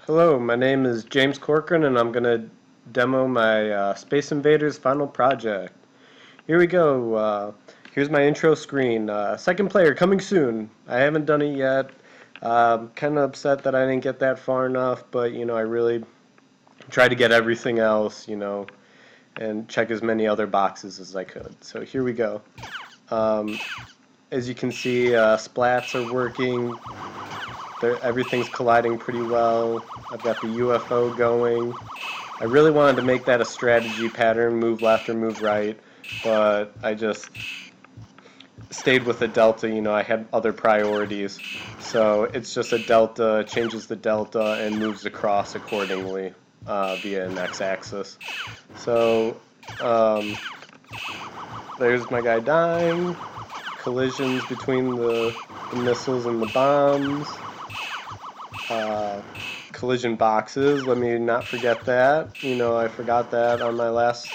Hello, my name is James Corcoran and I'm going to demo my Space Invaders final project. Here we go. Here's my intro screen. Second player coming soon. I haven't done it yet. Kind of upset that I didn't get that far enough, but I really tried to get everything else, and check as many other boxes as I could. So here we go. As you can see, splats are working. Everything's colliding pretty well. I've got the UFO going. I really wanted to make that a strategy pattern, move left or move right, but I just stayed with the delta. I had other priorities. So it's just a delta, changes the delta, and moves across accordingly via an x-axis. So there's my guy dying, collisions between the missiles and the bombs. Collision boxes, let me not forget that. I forgot that on my last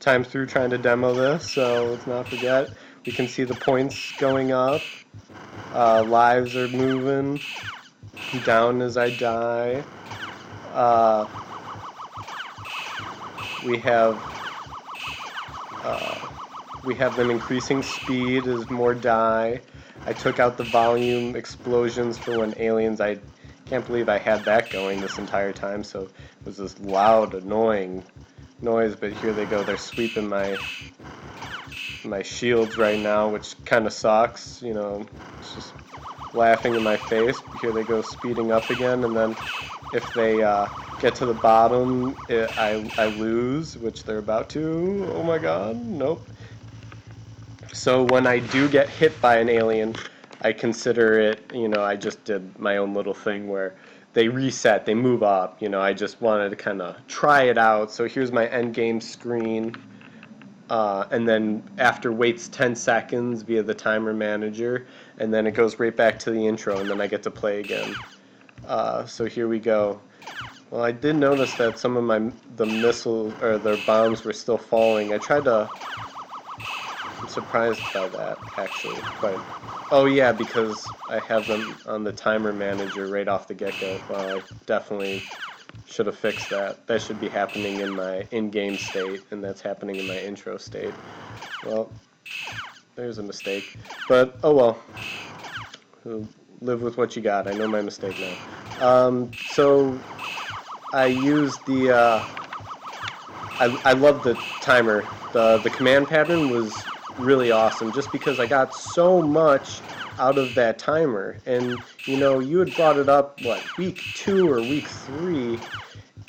time through trying to demo this, so let's not forget. We can see the points going up. Lives are moving down as I die. We have them increasing speed as more die. I took out the volume explosions for when aliens. I can't believe I had that going this entire time, so it was this loud, annoying noise, but here they go. They're sweeping my shields right now, which kind of sucks. It's just laughing in my face. Here they go speeding up again, and then if they get to the bottom, I lose, which they're about to. Oh my god, nope. So when I do get hit by an alien, I consider it, I just did my own little thing where they reset, they move up. I just wanted to kind of try it out. So here's my end game screen. And then after waits 10 seconds via the timer manager, and then it goes right back to the intro, and then I get to play again. So here we go. Well, I did notice that some of the missiles or their bombs were still falling. I'm surprised by that, actually. Oh yeah, because I have them on the timer manager right off the get-go. Well, I definitely should have fixed that. That should be happening in my in-game state, and that's happening in my intro state. Well, there's a mistake. But, oh well. Live with what you got. I know my mistake now. So, I used the... I love the timer. The command pattern was really awesome just because I got so much out of that timer. And you had brought it up week 2 or week 3,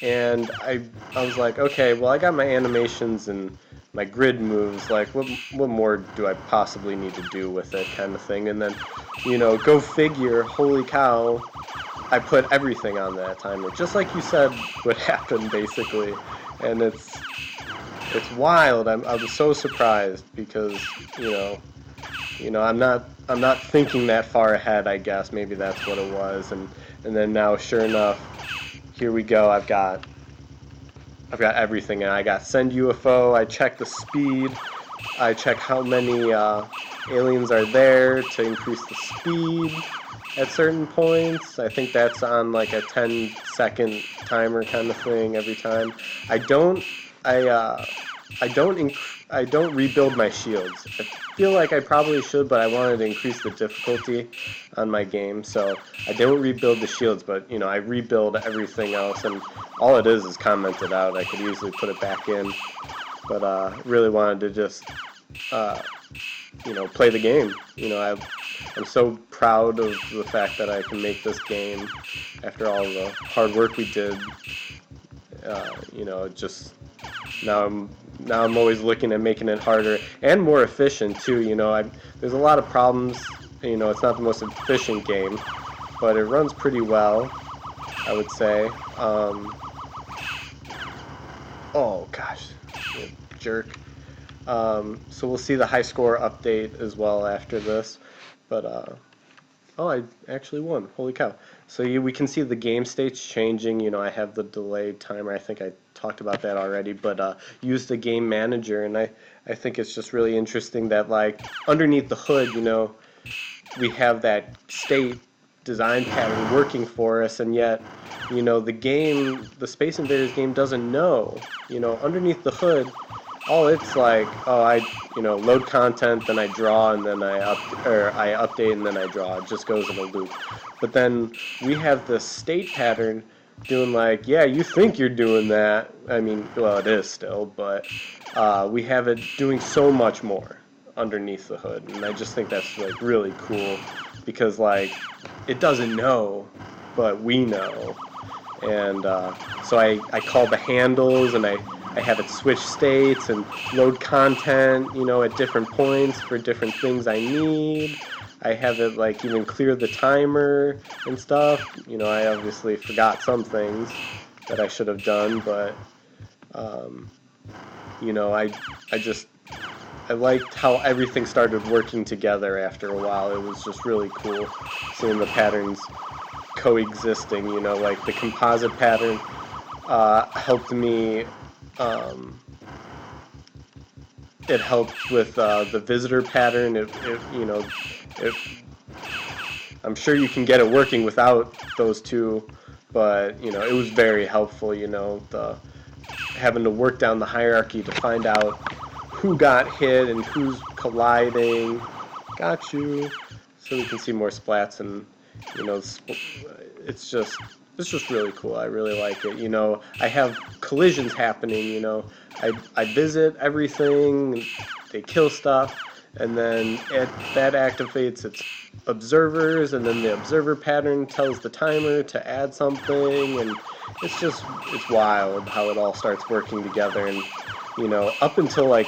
and I was like, okay, well, I got my animations and my grid moves, like what more do I possibly need to do with it, kind of thing. And then go figure, holy cow, I put everything on that timer, just like you said would happen basically. And it's wild. I was so surprised because I'm not thinking that far ahead. I guess maybe that's what it was. And then now, sure enough, here we go. I've got everything. And I got send UFO. I check the speed. I check how many aliens are there to increase the speed at certain points. I think that's on like a 10-second timer kind of thing every time. I don't rebuild my shields. I feel like I probably should, but I wanted to increase the difficulty on my game, so I don't rebuild the shields, but I rebuild everything else, and all it is commented out. I could easily put it back in, but really wanted to just play the game. I'm so proud of the fact that I can make this game after all the hard work we did. Just now I'm always looking at making it harder and more efficient too. There's a lot of problems. It's not the most efficient game, but it runs pretty well, I would say. Oh gosh, jerk. So we'll see the high score update as well after this, but oh, I actually won. Holy cow. So we can see the game states changing. I have the delayed timer. I think I talked about that already, but use the game manager, and I think it's just really interesting that, like, underneath the hood, we have that state design pattern working for us, and yet, you know, the Space Invaders game doesn't know. You know, underneath the hood, all it's like, oh, you know, load content, then I draw, and then I update, and then I draw. It just goes in a loop. But then we have the state pattern doing like, yeah, you think you're doing that. I mean, well, it is still, but we have it doing so much more underneath the hood, and I just think that's like really cool because like it doesn't know, but we know, and so I call the handles, and I have it switch states and load content, you know, at different points for different things I need. I have it like even clear the timer and stuff. You know, I obviously forgot some things that I should have done, but you know, I liked how everything started working together after a while. It was just really cool seeing the patterns coexisting, you know, like the composite pattern helped me, it helped with the visitor pattern. You know, I'm sure you can get it working without those two, but, you know, it was very helpful, you know, having to work down the hierarchy to find out who got hit and who's colliding. Got you. So we can see more splats, and, you know, it's just really cool. I really like it. You know, I have collisions happening, you know. I visit everything, they kill stuff, and then that activates its observers, and then the observer pattern tells the timer to add something, and it's wild how it all starts working together. And, you know, up until like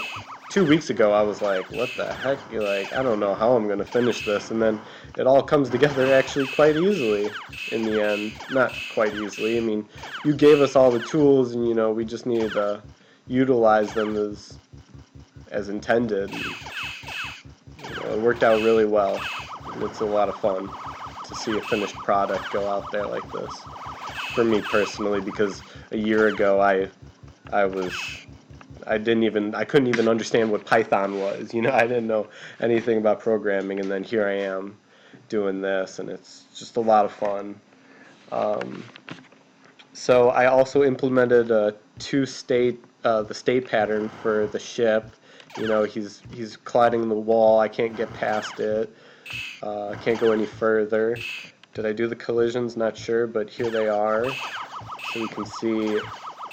2 weeks ago, I was like, what the heck? You're like, I don't know how I'm going to finish this. And then it all comes together actually quite easily in the end. Not quite easily. I mean, you gave us all the tools, and, you know, we just needed to utilize them as intended. And, you know, it worked out really well. And it's a lot of fun to see a finished product go out there like this. For me personally, because a year ago I couldn't even understand what Python was. You know, I didn't know anything about programming, and then here I am doing this, and it's just a lot of fun. So I also implemented the state pattern for the ship. You know, he's colliding the wall. I can't get past it. I can't go any further. Did I do the collisions? Not sure, but here they are. So you can see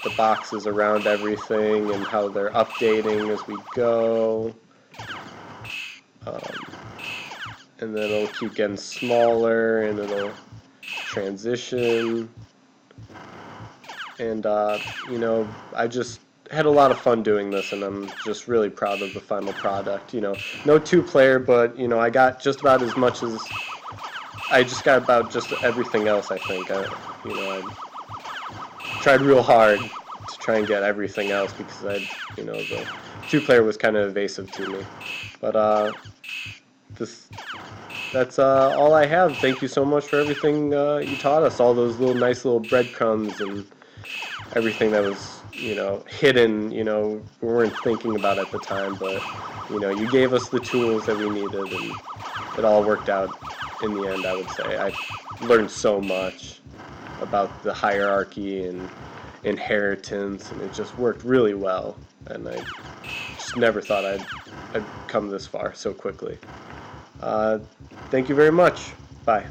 the boxes around everything and how they're updating as we go. And then it'll keep getting smaller, and it'll transition. And, you know, I just had a lot of fun doing this, and I'm just really proud of the final product. You know, no two-player, but, you know, I got just about as much as... I just got about just everything else, I think. You know, I tried real hard to try and get everything else because you know, the two-player was kind of evasive to me. But that's all I have. Thank you so much for everything you taught us, all those nice little breadcrumbs and everything that was, you know, hidden, you know, we weren't thinking about at the time, but, you know, you gave us the tools that we needed, and it all worked out in the end, I would say. I learned so much about the hierarchy and inheritance, and it just worked really well, and I just never thought I'd come this far so quickly. Thank you very much. Bye.